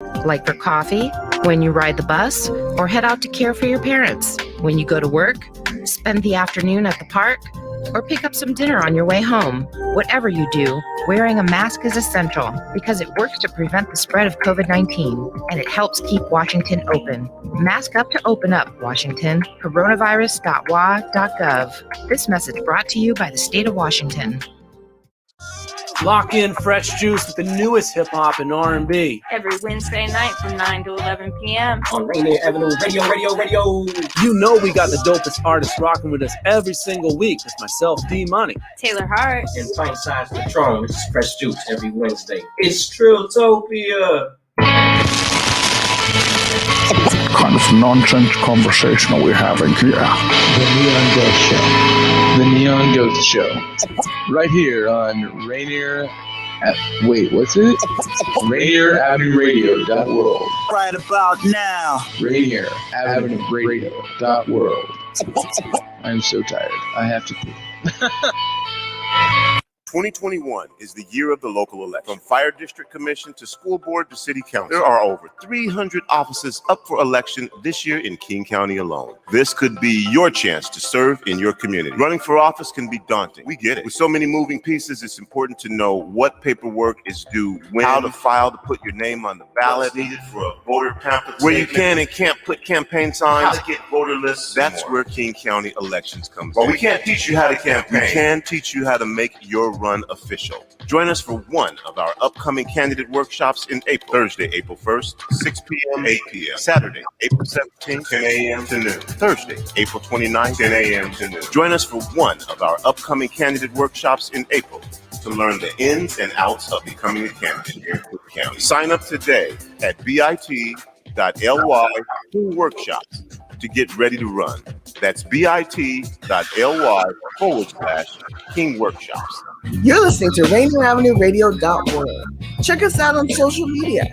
like for coffee, when you ride the bus, or head out to care for your parents, when you go to work, spend the afternoon at the park, or pick up some dinner on your way home. Whatever you do, wearing a mask is essential because it works to prevent the spread of COVID-19 and it helps keep Washington open. Mask up to open up, Washington. Coronavirus.wa.gov. This message brought to you by the state of Washington. Lock in fresh juice with the newest hip-hop and R&B. Every Wednesday night from 9 to 11 p.m. on Rainier Avenue Radio. You know we got the dopest artists rocking with us every single week. It's myself, D-Money. Taylor Hart. And Pint-Sized Patron, which is fresh juice every Wednesday. It's Trilltopia. Kind of nonsense conversation are we having here? The Neon Ghost Show. Right here on Rainier Rainier Avenue Radio.world. Right about now. Rainier Avenue Radio.world. I'm so tired. I have to pee. 2021 is the year of the local election. From fire district commission to school board to city council, there are over 300 offices up for election this year in King County alone. This could be your chance to serve in your community. Running for office can be daunting. We get it. With so many moving pieces, it's important to know what paperwork is due when, how to file to put your name on the ballot, needed for a voter pamphlet, where you can and can't put campaign signs, how to get voter lists. That's where King County elections comes in. Well, we can't teach you how to campaign. We can teach you how to make your run official. Join us for one of our upcoming candidate workshops in April. Thursday, April 1st, 6 p.m., 8 p.m. Saturday, April 17th, 10 a.m. to noon. Thursday, April 29th, 10 a.m. to noon. Join us for one of our upcoming candidate workshops in April to learn the ins and outs of becoming a candidate here in Cook County. Sign up today at bit.ly/workshops to get ready to run. That's bit.ly/King Workshops. You're listening to Rainier Avenue Radio.world. Check us out on social media,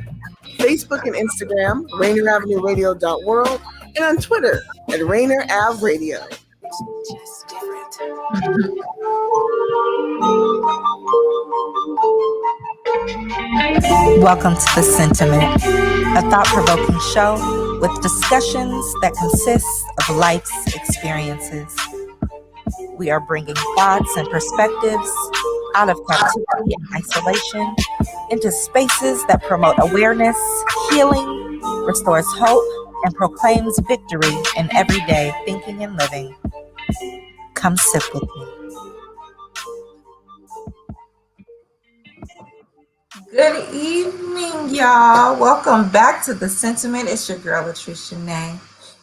Facebook and Instagram, Rainier Avenue Radio.world, and on Twitter at Rainier Ave Radio. Welcome to The Sentiment, a thought-provoking show with discussions that consist of life's experiences. We are bringing thoughts and perspectives out of captivity and isolation into spaces that promote awareness, healing, restores hope, and proclaims victory in everyday thinking and living. Come sit with me. Good evening, y'all. Welcome back to The Sentiment. It's your girl, Latrice Chenee,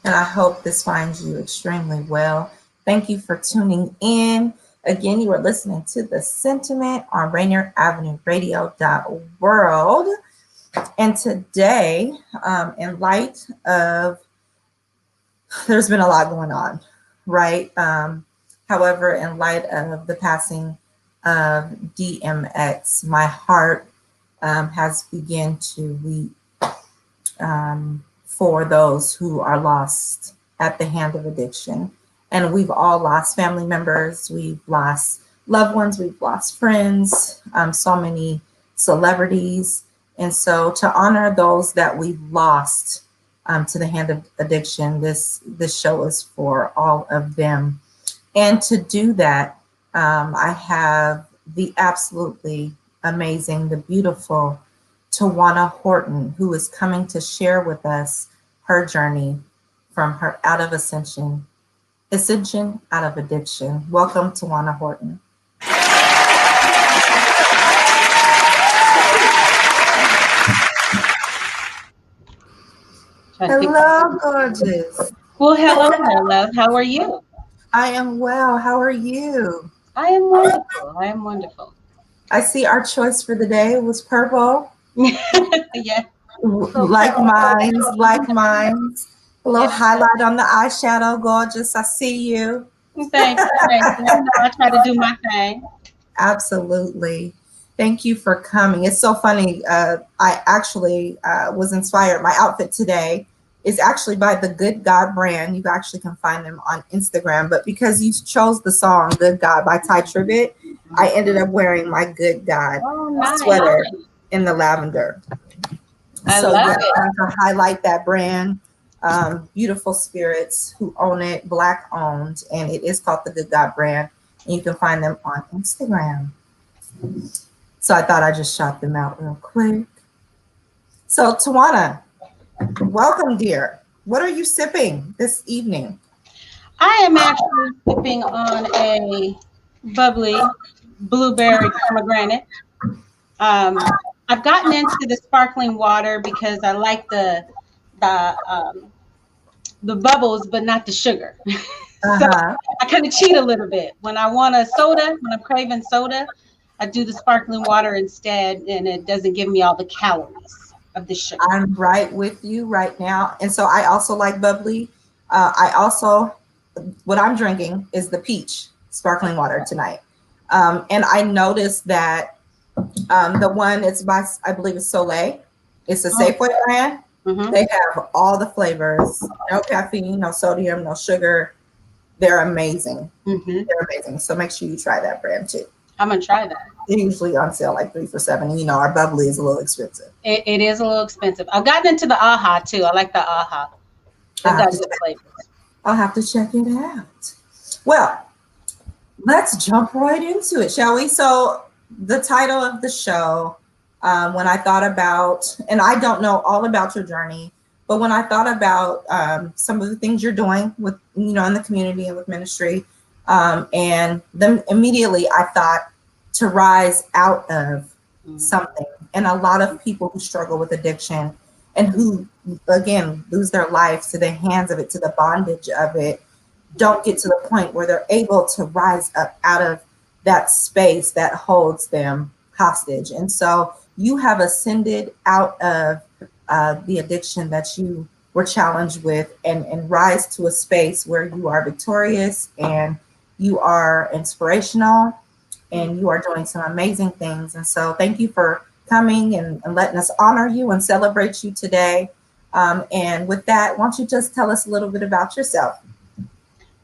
and I hope this finds you extremely well. Thank you for tuning in. Again, you are listening to The Sentiment on Rainier Avenue Radio.world. And today, in light of, there's been a lot going on, right? However, in light of the passing of DMX, my heart has begun to weep for those who are lost at the hand of addiction. And we've all lost family members, we've lost loved ones, we've lost friends, so many celebrities. And so to honor those that we've lost to the hand of addiction, this show is for all of them. And to do that, I have the absolutely amazing, the beautiful Tujuana Horton, who is coming to share with us her journey from her out of Ascension out of addiction. Welcome, Tujuana Horton. Hello, gorgeous. Well, hello, my love. How are you? I am well. How are you? I am wonderful. I am wonderful. I see our choice for the day was purple. Yeah. Like mine. A little highlight on the eyeshadow, gorgeous. I see you. Thanks. I try to do my thing. Absolutely. Thank you for coming. It's so funny. I actually was inspired. My outfit today is actually by the Good God brand. You actually can find them on Instagram. But because you chose the song Good God by Ty Tribbett, I ended up wearing my Good God sweater in the lavender. I so love yeah, it. I wanted to highlight that brand. Beautiful Spirits, who own it, Black owned, and it is called the Good God brand. And you can find them on Instagram. So I thought I'd just shout them out real quick. So Tujuana, welcome, dear. What are you sipping this evening? I am actually sipping on a bubbly blueberry pomegranate. I've gotten into the sparkling water because I like the bubbles, but not the sugar. So I kind of cheat a little bit. When I want a soda, when I'm craving soda, I do the sparkling water instead, and it doesn't give me all the calories of the sugar. I'm right with you right now. And so I also like bubbly. What I'm drinking is the peach sparkling water tonight. And I noticed that the one, it's by, I believe it's Soleil. It's a Safeway brand. Mm-hmm. They have all the flavors, no caffeine, no sodium, no sugar. They're amazing. Mm-hmm. They're amazing. So make sure you try that brand too. I'm going to try that. They're usually on sale like 3 for $7. And our bubbly is a little expensive. It is a little expensive. I've gotten into the AHA too. I like the AHA. It's got good flavors. I'll have to check it out. Well, let's jump right into it, shall we? So the title of the show, when I thought about, and I don't know all about your journey, but when I thought about some of the things you're doing with, in the community and with ministry, and then immediately I thought to rise out of something. And a lot of people who struggle with addiction and who, again, lose their lives to the hands of it, to the bondage of it, don't get to the point where they're able to rise up out of that space that holds them hostage. And so you have ascended out of the addiction that you were challenged with and rise to a space where you are victorious and you are inspirational and you are doing some amazing things. And so thank you for coming and letting us honor you and celebrate you today. And with that, why don't you just tell us a little bit about yourself?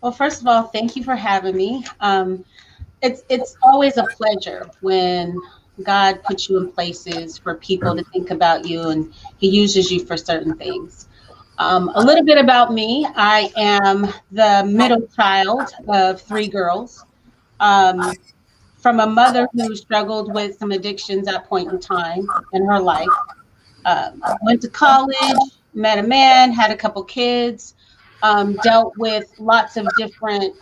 Well, first of all, thank you for having me. It's always a pleasure when God puts you in places for people to think about you, and he uses you for certain things. A little bit about me. I am the middle child of 3 girls. From a mother who struggled with some addictions at a point in time in her life. Went to college, met a man, had a couple kids, dealt with lots of different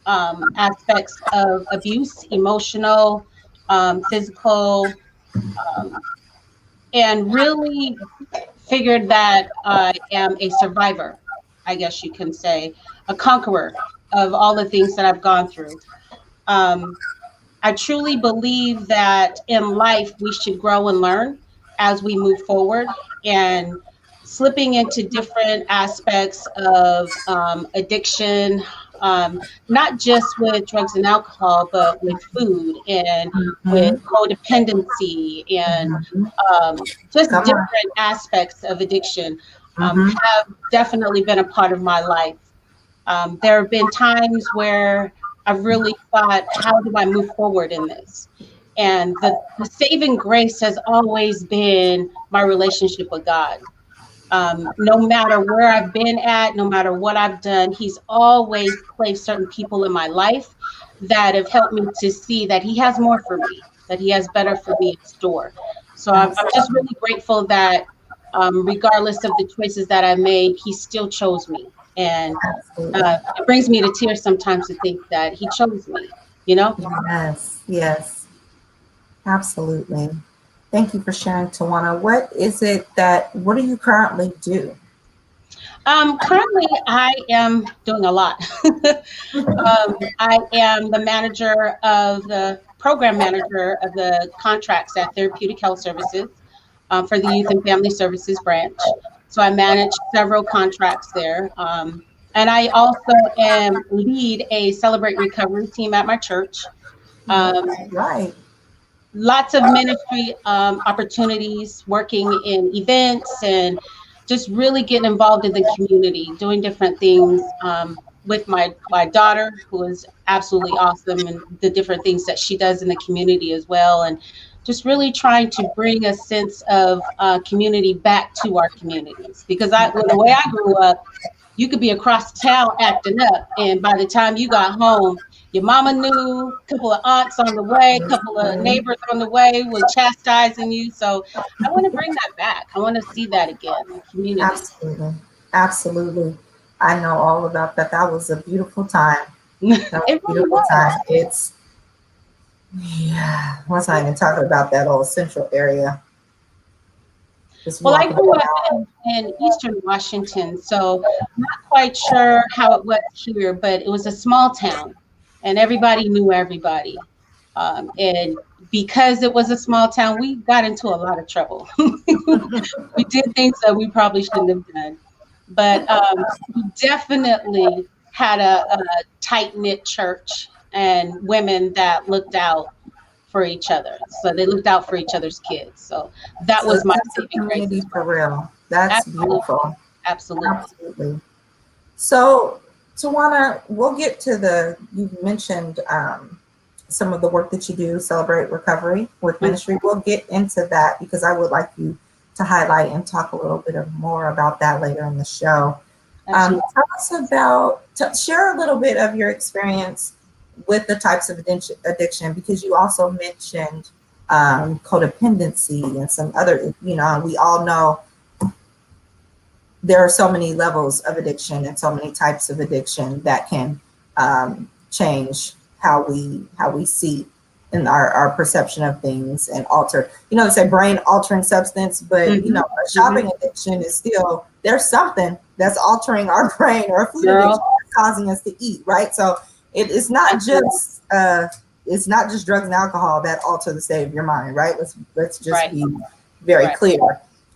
aspects of abuse, emotional, physical, and really figured that I am a survivor, I guess you can say, a conqueror of all the things that I've gone through. I truly believe that in life we should grow and learn as we move forward, and slipping into different aspects of addiction, not just with drugs and alcohol, but with food and with codependency and just different aspects of addiction have definitely been a part of my life. There have been times where I've really thought, how do I move forward in this? And the saving grace has always been my relationship with God. No matter where I've been at, no matter what I've done, he's always placed certain people in my life that have helped me to see that he has more for me, that he has better for me in store. So I'm just really grateful that regardless of the choices that I made, he still chose me. And it brings me to tears sometimes to think that he chose me, Yes, absolutely. Thank you for sharing, Tujuana. What do you currently do? Currently, I am doing a lot. I am the program manager of the contracts at Therapeutic Health Services for the Youth and Family Services branch. So I manage several contracts there. And I also lead a Celebrate Recovery team at my church. Right. Lots of ministry opportunities, working in events and just really getting involved in the community, doing different things with my daughter, who is absolutely awesome, and the different things that she does in the community as well. And just really trying to bring a sense of community back to our communities. Because the way I grew up, you could be across town acting up, and by the time you got home, your mama knew, a couple of aunts on the way, a couple of neighbors on the way was chastising you. So I want to bring that back. I want to see that again in community. Absolutely. Absolutely. I know all about that. That was a beautiful time. That was a beautiful time. Once I even talk about that old central area. Well, I grew up in Eastern Washington, so I'm not quite sure how it was here, but it was a small town and everybody knew everybody. And because it was a small town, we got into a lot of trouble. We did things that we probably shouldn't have done. But we definitely had a tight-knit church and women that looked out for each other. So they looked out for each other's kids. So that was my community for real. That's beautiful. Absolutely. So, Tujuana, we'll get to you mentioned some of the work that you do, Celebrate Recovery with Ministry. We'll get into that because I would like you to highlight and talk a little bit more about that later in the show. Tell us share a little bit of your experience with the types of addiction, because you also mentioned codependency and some other, we all know there are so many levels of addiction and so many types of addiction that can change how we see in our perception of things and alter, it's a brain altering substance, but a shopping addiction is still, there's something that's altering our brain, or a food addiction that's causing us to eat, right? So it's not just drugs and alcohol that alter the state of your mind, right? Let's just be very clear.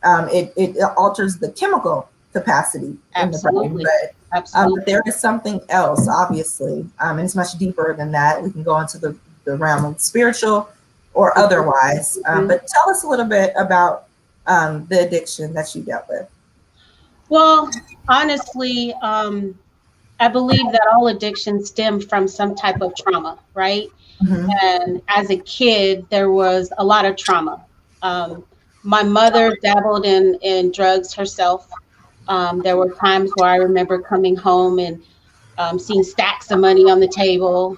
It alters the chemical capacity in the brain, but there is something else, obviously, and it's much deeper than that. We can go into the realm of spiritual or otherwise, but tell us a little bit about the addiction that you dealt with. Well, honestly, I believe that all addictions stem from some type of trauma, right? Mm-hmm. And as a kid, there was a lot of trauma. My mother dabbled in drugs herself. There were times where I remember coming home and seeing stacks of money on the table.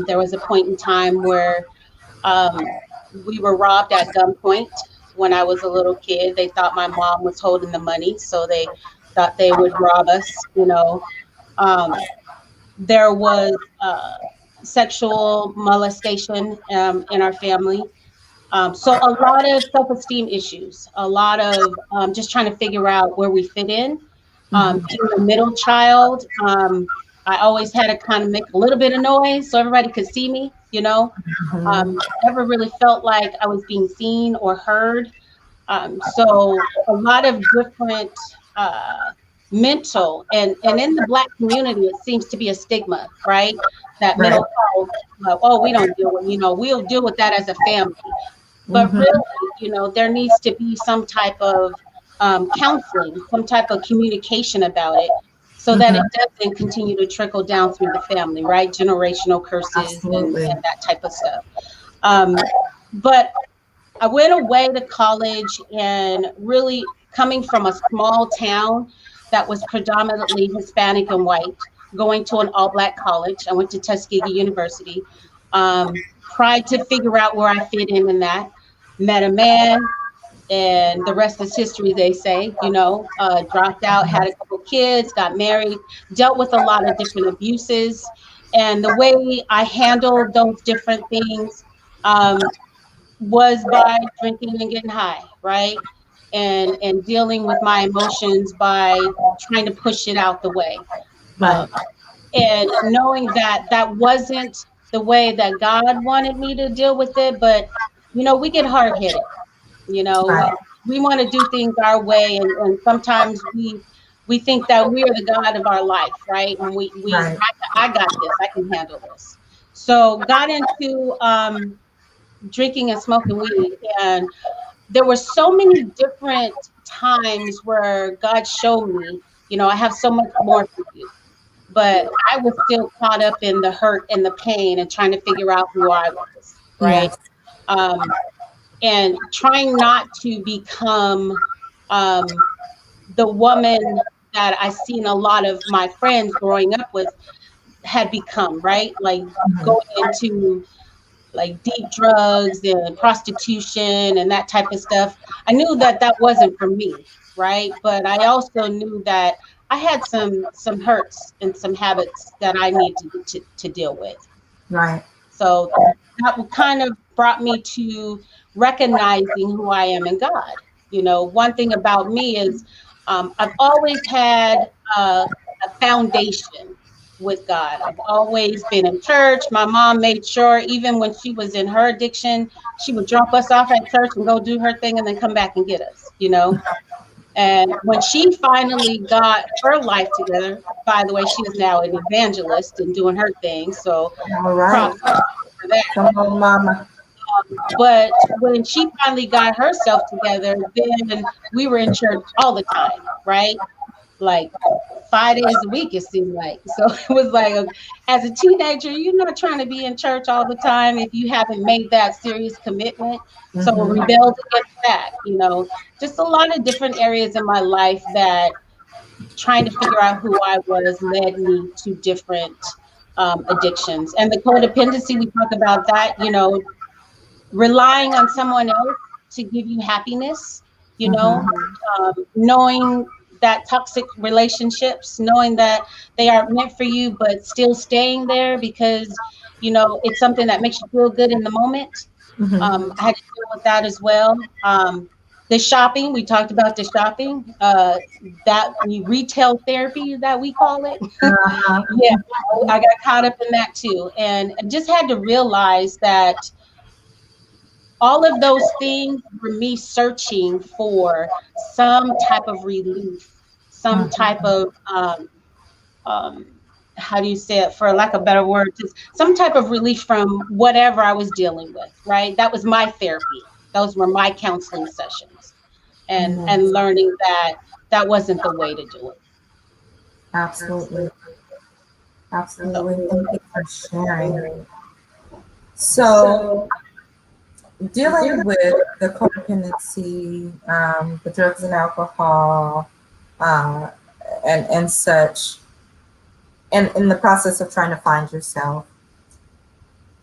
There was a point in time where we were robbed at gunpoint when I was a little kid. They thought my mom was holding the money, so they thought they would rob us, There was sexual molestation in our family. So a lot of self-esteem issues, a lot of just trying to figure out where we fit in. Being a middle child, I always had to kind of make a little bit of noise so everybody could see me, Never really felt like I was being seen or heard. So a lot of different mental and in the Black community, it seems to be a stigma, right? That mental health, we don't deal with, we'll deal with that as a family. But really, there needs to be some type of counseling, some type of communication about it, so that it doesn't continue to trickle down through the family, right? Generational curses and that type of stuff. But I went away to college, and really coming from a small town that was predominantly Hispanic and white, going to an all-Black college. I went to Tuskegee University. Tried to figure out where I fit in that. Met a man, and the rest is history, they say. Dropped out, had a couple kids, got married, dealt with a lot of different abuses. And the way I handled those different things was by drinking and getting high, right? And dealing with my emotions by trying to push it out the way. And knowing that that wasn't the way that God wanted me to deal with it, but we get hard-headed, we want to do things our way, and sometimes we think that we are the God of our life, right? And I got this, I can handle this. So got into drinking and smoking weed, and there were so many different times where God showed me, I have so much more for you. But I was still caught up in the hurt and the pain and trying to figure out who I was, right? and trying not to become the woman that I've seen a lot of my friends growing up with had become, right? Like going into like deep drugs and prostitution and that type of stuff. I knew that that wasn't for me, right? But I also knew that I had some hurts and some habits that I needed to deal with. Right. So that kind of brought me to recognizing who I am in God. You know, one thing about me is I've always had a foundation with God. I've always been in church. My mom made sure, even when she was in her addiction, she would drop us off at church and go do her thing and then come back and get us, you know. And when she finally got her life together, by the way, she is now an evangelist and doing her thing. So all right. For that. Come on, mama. But when she finally got herself together, then we were in church all the time, right? Like 5 days a week, it seemed like. So it was like, as a teenager, you're not trying to be in church all the time if you haven't made that serious commitment. So rebelled against that, you know, just a lot of different areas in my life that trying to figure out who I was led me to different addictions. And the codependency, we talk about that, you know, relying on someone else to give you happiness, you know, knowing that toxic relationships, knowing that they aren't meant for you, but still staying there because, you know, it's something that makes you feel good in the moment. I had to deal with that as well. The shopping, we talked about the shopping, that retail therapy that we call it. Yeah, I got caught up in that too. And I just had to realize that all of those things were me searching for some type of relief, some type of, how do you say it, for lack of a better word, just some type of relief from whatever I was dealing with, right? That was my therapy. Those were my counseling sessions, and learning that that wasn't the way to do it. Absolutely. Absolutely. Thank you for sharing. So, dealing with the codependency, the drugs and alcohol, and such, and in the process of trying to find yourself,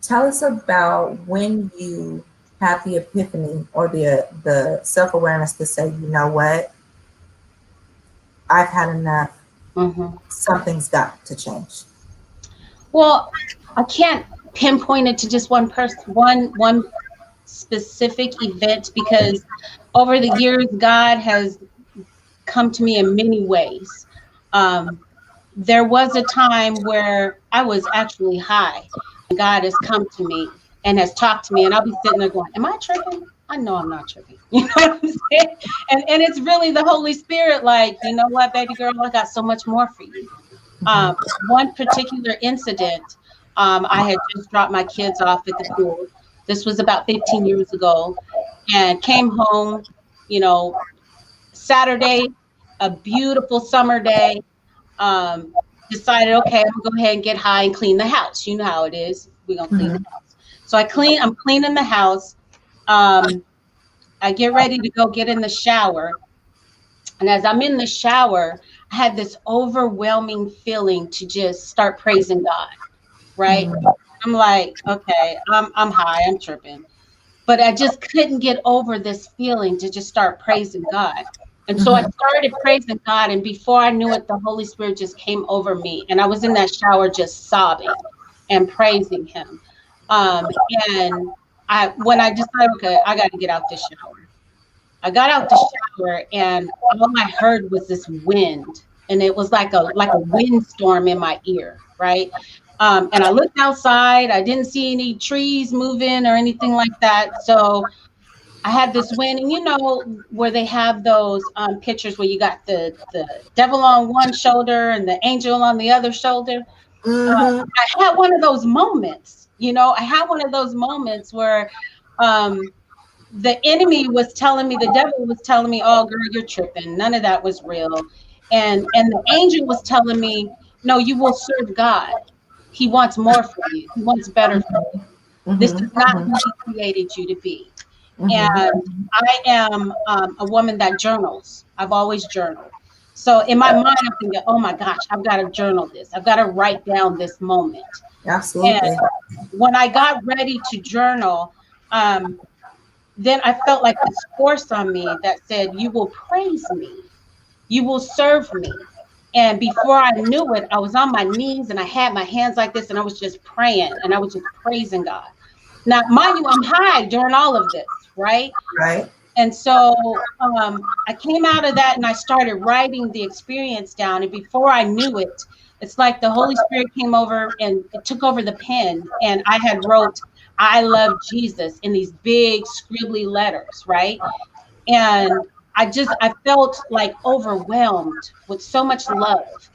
tell us about when you had the epiphany or the self-awareness to say, you know what, I've had enough. Something's got to change. Well, I can't pinpoint it to just one person, one specific event, because over the years, God has come to me in many ways. There was a time where I was actually high, and God has come to me and has talked to me, and I'll be sitting there going, am I tripping? I know I'm not tripping. You know what I'm saying? And it's really the Holy Spirit, like, you know what, baby girl, I got so much more for you. One particular incident, I had just dropped my kids off at the school. This was about 15 years ago, and came home, you know, Saturday, a beautiful summer day. Decided, okay, I'm gonna go ahead and get high and clean the house. You know how it is. We're gonna clean the house. So I'm cleaning the house. I get ready to go get in the shower. And as I'm in the shower, I had this overwhelming feeling to just start praising God, right? I'm like, okay, I'm high, I'm tripping. But I just couldn't get over this feeling to just start praising God. And so I started praising God, and before I knew it, the Holy Spirit just came over me. And I was in that shower just sobbing and praising him. And when I decided, okay, I got to get out this shower. I got out the shower, and all I heard was this wind. And it was like a windstorm in my ear, right? And I looked outside. I didn't see any trees moving or anything like that. So I had this wind, and you know where they have those pictures where you got the devil on one shoulder and the angel on the other shoulder. I had one of those moments, you know, where the enemy was telling me, the devil was telling me, oh girl, you're tripping. None of that was real. And the angel was telling me, no, you will serve God. He wants more for you. He wants better for you. This is not who he created you to be. And I am a woman that journals. I've always journaled. So in my mind, I'm thinking, oh my gosh, I've got to journal this. I've got to write down this moment. Absolutely. And when I got ready to journal, then I felt like this force on me that said, you will praise me. You will serve me. And before I knew it, I was on my knees and I had my hands like this and I was just praying and I was just praising God. Now, mind you, I'm high during all of this, right? Right. And so I came out of that and I started writing the experience down. And before I knew it, it's like the Holy Spirit came over and it took over the pen. And I had wrote, I love Jesus in these big scribbly letters, right? And I felt like overwhelmed with so much love.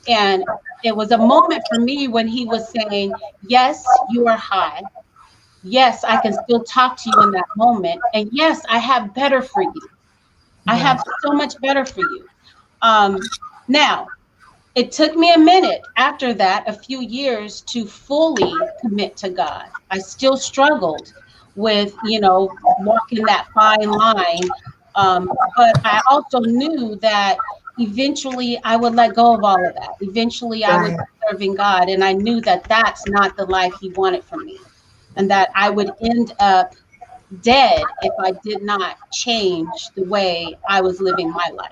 And it was a moment for me when he was saying, yes, you are high. Yes, I can still talk to you in that moment. And yes, I have better for you. I have so much better for you. Now, it took me a minute after that, a few years, to fully commit to God. I still struggled with, walking that fine line. But I also knew that eventually I would let go of all of that. Eventually I would be serving God. And I knew that that's not the life he wanted for me. And that I would end up dead if I did not change the way I was living my life.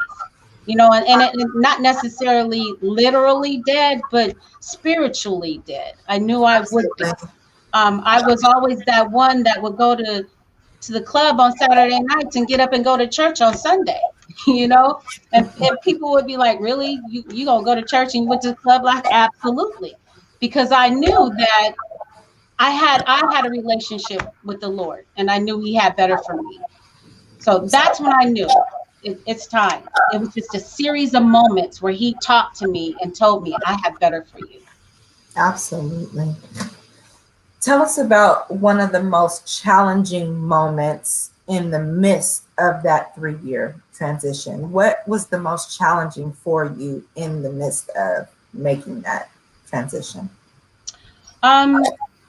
And not necessarily literally dead, but spiritually dead. I knew I would be. I was always that one that would go to the club on Saturday nights and get up and go to church on Sunday, and people would be like, really, you gonna go to church and you went to the club? Like, absolutely. Because I knew that I had a relationship with the Lord and I knew he had better for me. So that's when I knew it's time. It was just a series of moments where he talked to me and told me, I have better for you. Absolutely. Tell us about one of the most challenging moments in the midst of that 3-year transition. What was the most challenging for you in the midst of making that transition?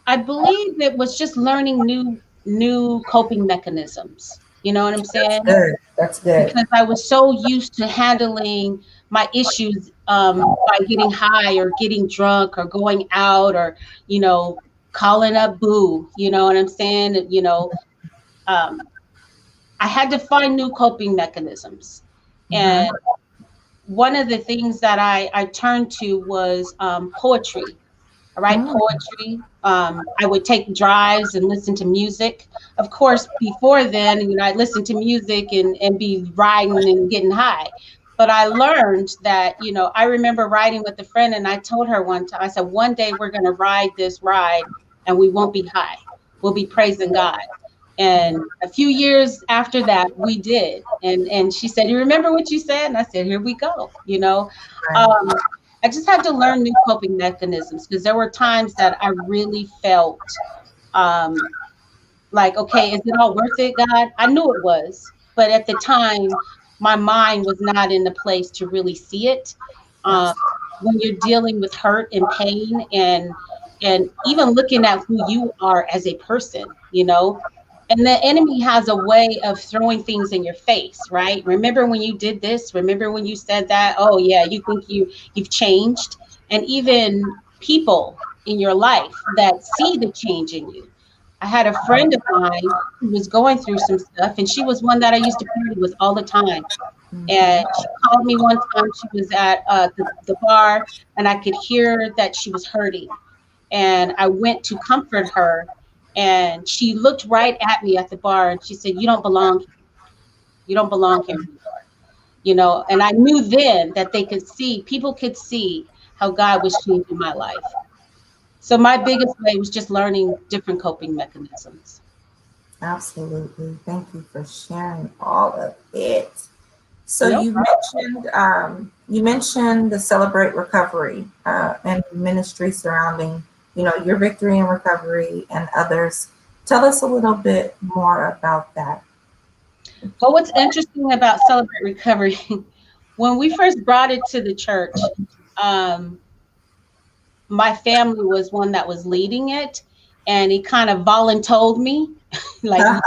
I believe it was just learning new coping mechanisms. You know what I'm saying? That's good. Because I was so used to handling my issues by getting high or getting drunk or going out or, calling up boo. You know what I'm saying? I had to find new coping mechanisms. And one of the things that I turned to was poetry. I write poetry. I would take drives and listen to music. Of course, before then, I'd listen to music and be riding and getting high. But I learned that, I remember riding with a friend and I told her one time, I said, one day we're going to ride this ride and we won't be high. We'll be praising God. And a few years after that, we did. And she said, you remember what you said? And I said, here we go. I just had to learn new coping mechanisms because there were times that I really felt like, okay, is it all worth it, God? I knew it was. But at the time, my mind was not in the place to really see it. When you're dealing with hurt and pain and even looking at who you are as a person, and the enemy has a way of throwing things in your face, right? Remember when you did this? Remember when you said that? Oh yeah, you think you've changed. And even people in your life that see the change in you. I had a friend of mine who was going through some stuff and she was one that I used to party with all the time. And she called me one time, she was at the bar and I could hear that she was hurting. And I went to comfort her. And she looked right at me at the bar and she said, you don't belong here. You don't belong here anymore. And I knew then that people could see how God was changing my life. So my biggest way was just learning different coping mechanisms. Absolutely. Thank you for sharing all of it. So you mentioned the Celebrate Recovery and ministry surrounding your victory in recovery and others. Tell us a little bit more about that. Well, what's interesting about Celebrate Recovery, when we first brought it to the church, my family was one that was leading it. and he kind of voluntold me, like,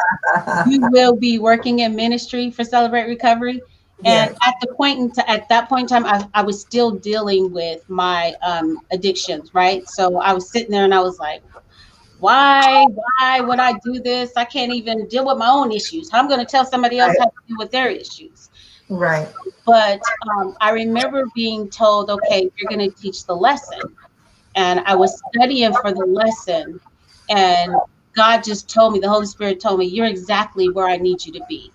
you will be working in ministry for Celebrate Recovery. And at that point in time, I was still dealing with my addictions, right? So I was sitting there and I was like, why would I do this? I can't even deal with my own issues. I'm going to tell somebody else how to deal with their issues. Right. But I remember being told, okay, you're going to teach the lesson. And I was studying for the lesson, and God just told me, the Holy Spirit told me, you're exactly where I need you to be.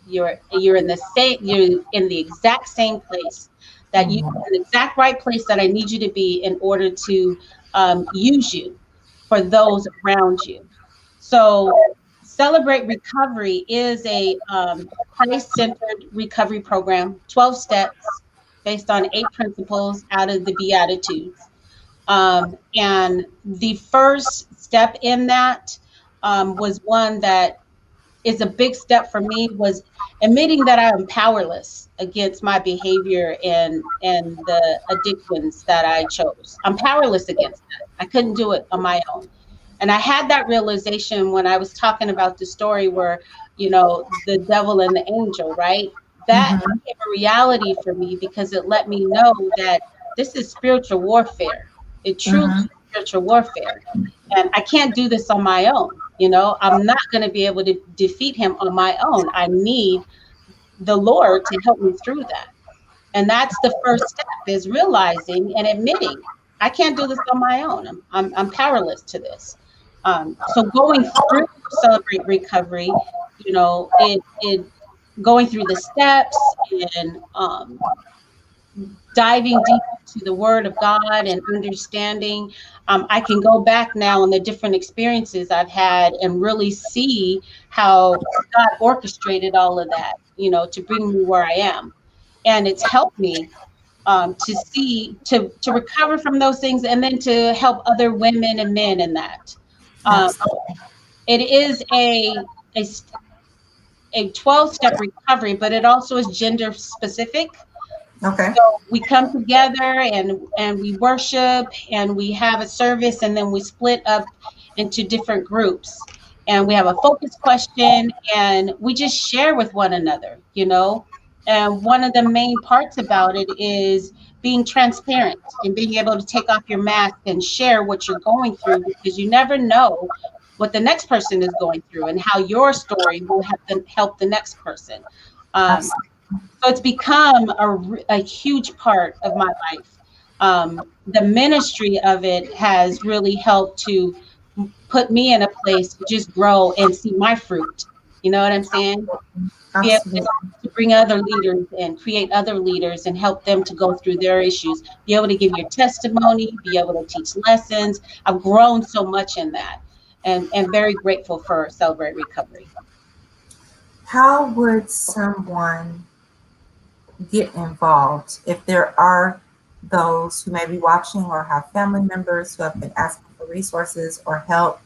You're in the exact same place that you're in the exact right place that I need you to be in order to use you for those around you. So Celebrate Recovery is a Christ-centered recovery program, 12 steps based on 8 principles out of the Beatitudes. And the first step in that was one that is a big step for me, was admitting that I am powerless against my behavior and the addictions that I chose. I'm powerless against that. I couldn't do it on my own. And I had that realization when I was talking about the story where, the devil and the angel, right? That became a reality for me because it let me know that this is spiritual warfare. It truly is spiritual warfare. And I can't do this on my own. I'm not going to be able to defeat him on my own. I need the Lord to help me through that. And that's the first step, is realizing and admitting I can't do this on my own. I'm powerless to this. So going through Celebrate Recovery, it going through the steps and diving deep into the Word of God and understanding. I can go back now on the different experiences I've had and really see how God orchestrated all of that, to bring me where I am. And it's helped me to recover from those things, and then to help other women and men in that. It is a 12-step recovery, but it also is gender specific. Okay. So we come together and we worship and we have a service, and then we split up into different groups, and we have a focus question, and we just share with one another, And one of the main parts about it is being transparent and being able to take off your mask and share what you're going through, because you never know what the next person is going through and how your story will help the next person. So it's become a huge part of my life. The ministry of it has really helped to put me in a place to just grow and see my fruit. You know what I'm saying? Be able to bring other leaders and create other leaders and help them to go through their issues. Be able to give your testimony, be able to teach lessons. I've grown so much in that, and very grateful for Celebrate Recovery. How would someone get involved if there are those who may be watching or have family members who have been asking for resources or help?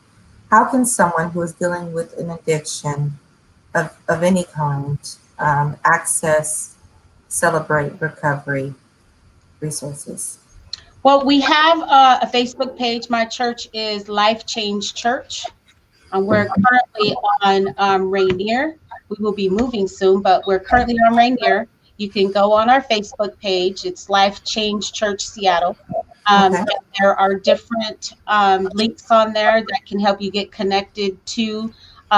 How can someone who is dealing with an addiction of any kind access Celebrate Recovery resources? Well, we have a Facebook page. My church is Life Change Church. We're currently on Rainier. We will be moving soon, but we're currently on Rainier. You can go on our Facebook page. It's Life Change Church Seattle. And there are different links on there that can help you get connected to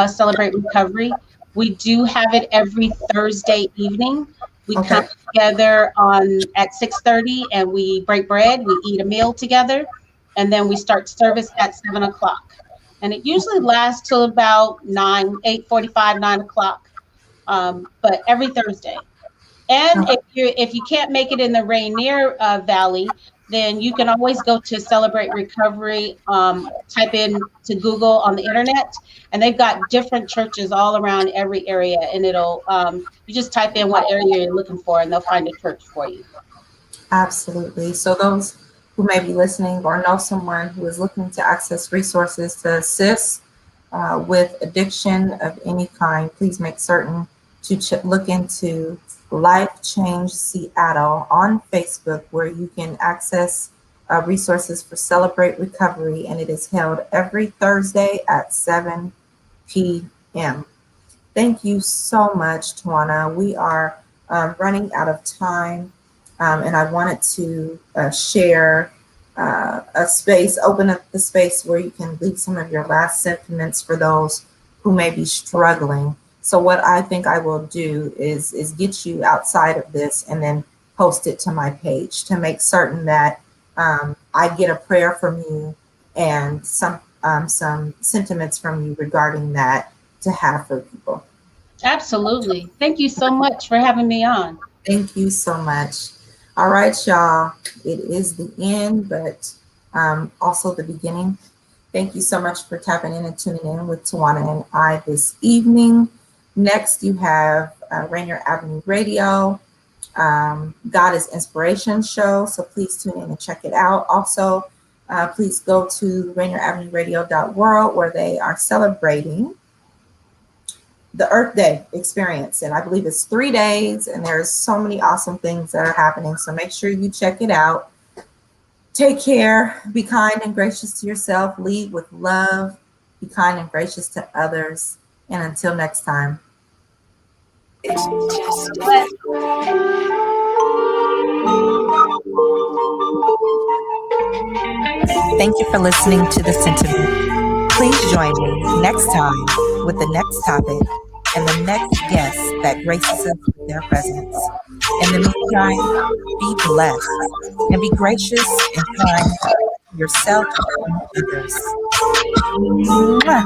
Celebrate Recovery. We do have it every Thursday evening. We come together at 6:30 and we break bread. We eat a meal together, and then we start service at 7 o'clock. And it usually lasts till about 8:45, 9 o'clock, but every Thursday. And if you can't make it in the Rainier Valley, then you can always go to Celebrate Recovery, type in to Google on the internet, and they've got different churches all around every area, and it'll, you just type in what area you're looking for and they'll find a church for you. Absolutely. So those who may be listening or know someone who is looking to access resources to assist with addiction of any kind, please make certain to look into Life Change Seattle on Facebook, where you can access resources for Celebrate Recovery, and it is held every Thursday at 7 p.m. Thank you so much, Tujuana. We are running out of time, and I wanted to share a space, open up the space where you can leave some of your last sentiments for those who may be struggling. So what I think I will do is get you outside of this and then post it to my page to make certain that I get a prayer from you and some sentiments from you regarding that to have for people. Absolutely. Thank you so much for having me on. Thank you so much. All right, y'all. It is the end, but also the beginning. Thank you so much for tapping in and tuning in with Tujuana and I this evening. Next, you have Rainier Avenue Radio, God is Inspiration show. So please tune in and check it out. Also, please go to RainierAvenueRadio.world where they are celebrating the Earth Day experience. And I believe it's 3 days and there's so many awesome things that are happening. So make sure you check it out. Take care, be kind and gracious to yourself, lead with love, be kind and gracious to others. And until next time. It's just Thank you for listening to The Sentiment. Please join me next time with the next topic and the next guest that graces us with their presence. In the meantime, be blessed and be gracious and kind to yourself and others. Mwah.